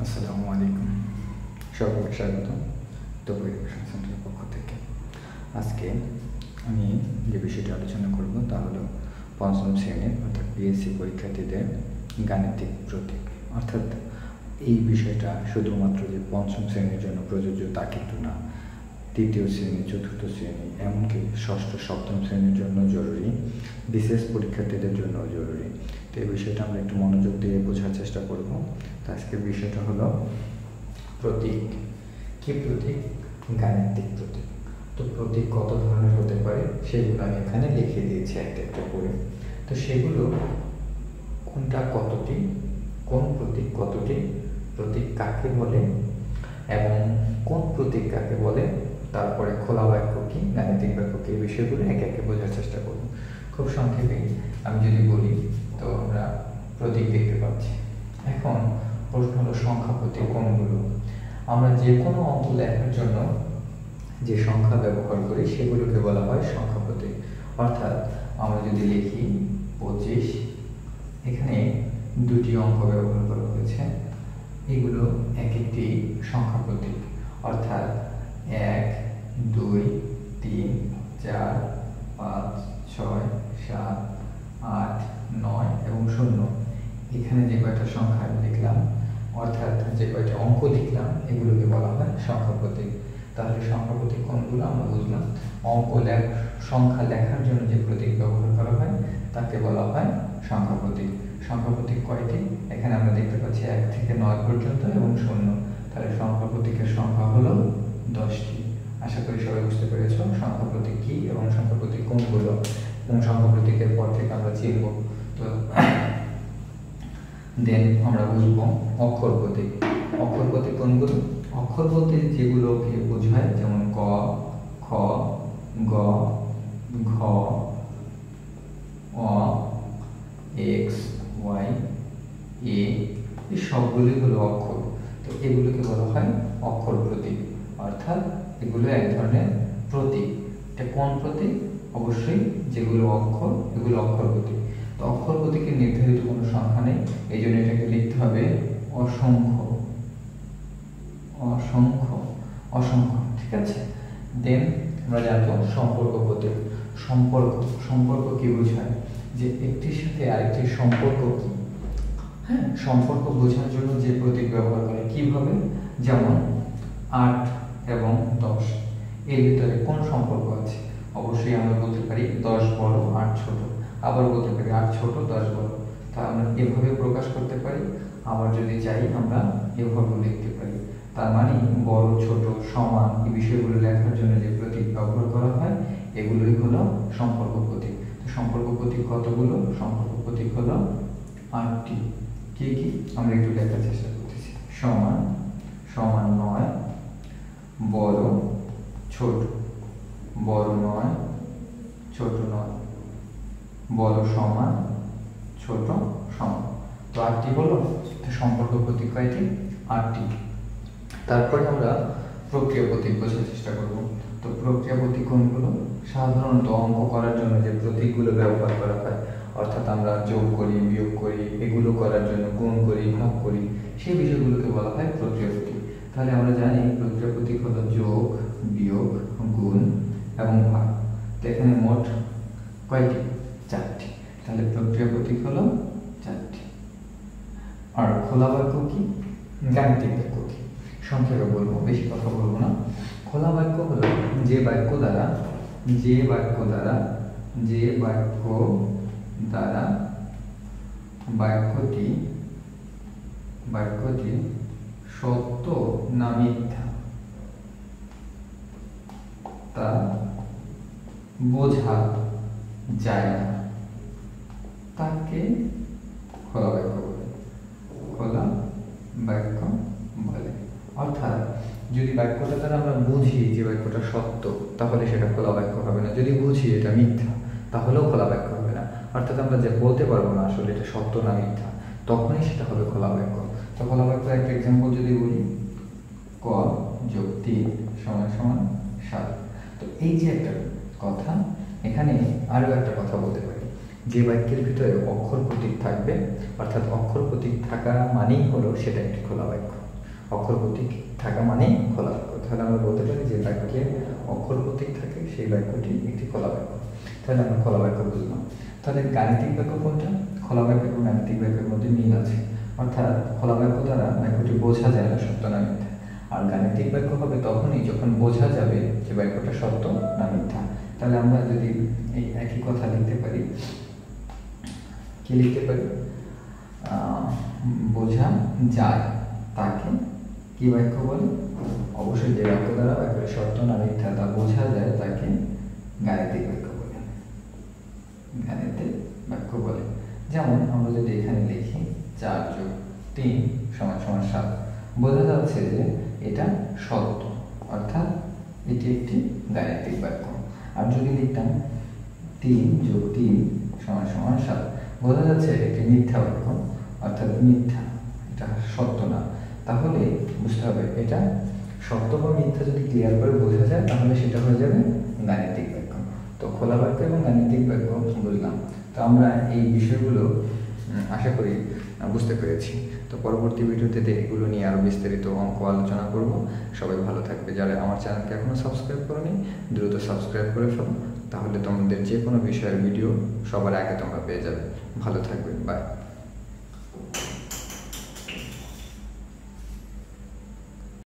আসসালামু আলাইকুম, সকলকে স্বাগত তবু এডুকেশন সেন্টারের পক্ষ থেকে। আজকে আমি যে বিষয়টি আলোচনা করব তা হলো পঞ্চম শ্রেণীর অর্থাৎ বিএসসি পরীক্ষার্থীদের গাণিতিক প্রতীক। অর্থাৎ এই বিষয়টা শুধুমাত্র যে পঞ্চম শ্রেণীর জন্য প্রযোজ্য তা কিন্তু না, তৃতীয় শ্রেণী, চতুর্থ শ্রেণী, এমনকি ষষ্ঠ সপ্তম শ্রেণীর জন্য জরুরি, বিশেষ পরীক্ষার্থীদের জন্য জরুরি। তো এই বিষয়টা আমরা একটু মনোযোগ দিয়ে বোঝার চেষ্টা করব। তো আজকের বিষয়টা হলো প্রতীক। কি প্রতীক? গাণিতিক প্রতীক। তো প্রতীক কত ধরনের হতে পারে সেগুলো আমি এখানে লিখে দিয়েছি একটা একটা করে। তো সেগুলো কোনটা কতটি, কোন প্রতীক কতটি, প্রতীক কাকে বলে এবং কোন প্রতীক কাকে বলে, তারপরে খোলা বাক্য কি, গাণিতিক বাক্য কি, এই বিষয়গুলো একে একে বোঝার চেষ্টা করব। খুব সংক্ষেপে আমি যদি বলি, তো আমরা প্রতীক দেখতে পাচ্ছি। এখন প্রশ্ন হলো সংখ্যা প্রতীক কোনগুলো? আমরা যে কোনো অঙ্ক লেখার জন্য যে সংখ্যা ব্যবহার করি সেগুলোকে বলা হয় সংখ্যা প্রতীক। অর্থাৎ আমরা যদি লিখি 25, এখানে দুটি অঙ্ক ব্যবহার করা হয়েছে, এগুলো এক একটি সংখ্যা প্রতীক। অর্থাৎ 1, 2, 3, 4, 5, 6, 7, 8, 9 এবং 0। এখানে যে কয়টা সংখ্যা লিখলাম, অর্থাৎ যে কয়টা অঙ্ক লিখলাম, এগুলোকে বলা হয় সংখ্যা প্রতীক। তাহলে সংখ্যা প্রতীক কোনগুলো আমরা বুঝলাম। সংখ্যা লেখার জন্য যে প্রতীক ব্যবহার করা হয় তাকে বলা হয় সংখ্যা প্রতীক। সংখ্যা প্রতীক কয়টি? এখানে আমরা দেখতে পাচ্ছি 1 থেকে 9 পর্যন্ত এবং 0। তাহলে সংখ্যা প্রতীকের সংখ্যা হলো 10টি। আশা করি সবাই বুঝতে পেরেছ সংখ্যা প্রতীক কি এবং সংখ্যা প্রতীক কোনগুলো, এবং সংখ্যা প্রতীকের পর থেকে আমরা চিনব। তো দেন আমরা বুঝবো অক্ষর প্রতীক। অক্ষর প্রতীক কোনগুলো? অক্ষর বলতে যেগুলোকে বোঝায়, যেমন ক, খ, গ, ঘ, অ, এক্স, ওয়াই, এ, এই সবগুলি হলো অক্ষর। তো এগুলোকে বলা হয় অক্ষর প্রতীক। অর্থাৎ এগুলো এক ধরনের প্রতীক। এটা কোন প্রতীক? অবশ্যই যেগুলো অক্ষর, এগুলো অক্ষর প্রতীক। তো অক্ষর প্রতীকের নির্ধারিত কোনো সংখ্যা নেই, এই জন্য এটাকে লিখতে হবে অসংখ্য। অসংখ্য, অসংখ্য, ঠিক আছে। দেন আমরা জানবো সম্পর্ক প্রতীক। সম্পর্ক, সম্পর্ক কি বোঝায়? যে একটির সাথে আরেকটির সম্পর্ক কি। হ্যাঁ, সম্পর্ক বোঝার জন্য যে প্রতীক ব্যবহার করে কিভাবে, যেমন 8 এবং 10, এর ভিতরে কোন সম্পর্ক আছে? অবশ্যই আমরা বলতে পারি 10 বড় 8 ছোট, আবার বলতে পারি 8 ছোট 10 বড়। তা আমরা এভাবে প্রকাশ করতে পারি, আবার যদি চাই আমরা এভাবে লিখতে পারি। তার মানে বড় ছোট সমান এই বিষয়গুলো লেখার জন্য যে প্রতীক ব্যবহার করা হয় এগুলোই হলো সম্পর্ক প্রতীক। তো সম্পর্ক প্রতীক কতগুলো? সম্পর্ক প্রতীক হলো 8টি। কি কি আমরা একটু লেখার চেষ্টা করতেছি। সমান, সমান 9, বড় ছোট, বড় 9, ছোট 9, বড় সমান, ছোট সমান। তো 8টি হলো। তো সম্পর্ক প্রতীক কয়টি? 8টি। তারপরে আমরা প্রক্রিয়া প্রতীক বোঝার চেষ্টা করব। তো প্রক্রিয়া প্রতীক কোনগুলো? সাধারণত অঙ্ক করার জন্য যে প্রতীকগুলো ব্যবহার করা হয়, অর্থাৎ আমরা যোগ করি, বিয়োগ করি, এগুলো করার জন্য গুণ করি, ভাগ করি, সেই বিষয়গুলোকে বলা হয় প্রক্রিয়া প্রতীক। তাহলে আমরা জানি প্রক্রিয়া প্রতীক হলো যোগ, বিয়োগ, গুণ এবং ভাগ। তো এখানে মোট কয়টি? 4টি। তাহলে প্রক্রিয়া প্রতীক হলো 4টি। আর খোলা বাক্য কি, গাণিতিক বাক্য কি? সংক্ষেপে বলবো, বেশি কথা বলবো না। খোলা বাক্য হলো যে বাক্য দ্বারা বাক্যটি সত্য না মিথ্যা তা বোঝা যায় না, তাকে খোলা বাক্য বলে। খোলা বাক্য বলে। অর্থাৎ যদি বাক্যটা দ্বারা আমরা বুঝি যে বাক্যটা সত্য, তাহলে সেটা খোলা বাক্য হবে না। যদি বুঝি এটা মিথ্যা, তাহলেও খোলা বাক্য হবে না। অর্থাৎ আমরা যে বলতে পারবো না আসলে এটা সত্য না মিথ্যা, তখনই সেটা হবে খোলা বাক্য। তো খোলা বাক্যের একটা এক্সাম্পল যদি বলি, ক যোগ 3 সমান সমান 7। তো এই যে একটা কথা, এখানে আরো একটা কথা বলতে পারি, যে বাক্যের ভিতরে অক্ষর প্রতীক থাকবে, অর্থাৎ অক্ষর প্রতীক থাকা মানেই হলো সেটা একটি খোলা বাক্য। অক্ষর প্রতীক থাকা মানেই খোলা বাক্য। তাহলে আমরা বলতে পারি যে বাক্যে অক্ষর প্রতীক থাকে সেই বাক্যটি একটি খোলা বাক্য। তাহলে আমরা খোলা বাক্য বুঝলাম। তাহলে গাণিতিক বাক্য কোনটা? খোলা বাক্য এবং গাণিতিক বাক্যের মধ্যে মিল আছে, অর্থাৎ খোলা বাক্য দ্বারা বাক্যটি বোঝা যায় না সত্য না মিথ্যা, আর গাণিতিক বাক্য হবে তখনই যখন বোঝা যাবে যে বাক্যটা সত্য না মিথ্যা। তাহলে আমরা যদি এই একই কথা লিখতে পারি, কি লিখতে পারি? বোঝা যায় তাকে কি বাক্য বলে? অবশ্যই যে বাক্য দ্বারা বাক্যটি সত্য না মিথ্যা তা বোঝা যায় তাকে গাণিতিক বাক্য বলে। গাণিতিক বাক্য বলে। যেমন আমরা যদি এখানে লিখি 4 + 3 = 7, বোঝা যাচ্ছে যে এটা সত্য, অর্থাৎ এটি একটি গাণিতিক বাক্য। আর যদি লিখতাম 3 + 3 = 7, বোঝা যাচ্ছে একটি মিথ্যা বাক্য, অর্থাৎ মিথ্যা, এটা সত্য না। তাহলে বুঝতে হবে এটা সত্য বা মিথ্যা যদি ক্লিয়ার করে বোঝা যায় তাহলে সেটা হয়ে যাবে গাণিতিক বাক্য। তো খোলা বাক্য এবং গাণিতিক বাক্য বুঝলাম। তো আমরা এই বিষয়গুলো আশা করি বুঝতে পেরেছি। তো পরবর্তী ভিডিওতে এগুলো নিয়ে আরও বিস্তারিত অঙ্ক আলোচনা করব। সবাই ভালো থাকবে। যারা আমার চ্যানেলকে এখনও সাবস্ক্রাইব করেনি দ্রুত সাবস্ক্রাইব করে ফেলো, তাহলে তোমাদের যে কোনো বিষয়ের ভিডিও সবার আগে তোমরা পেয়ে যাবে। ভালো থাকবে, বাই।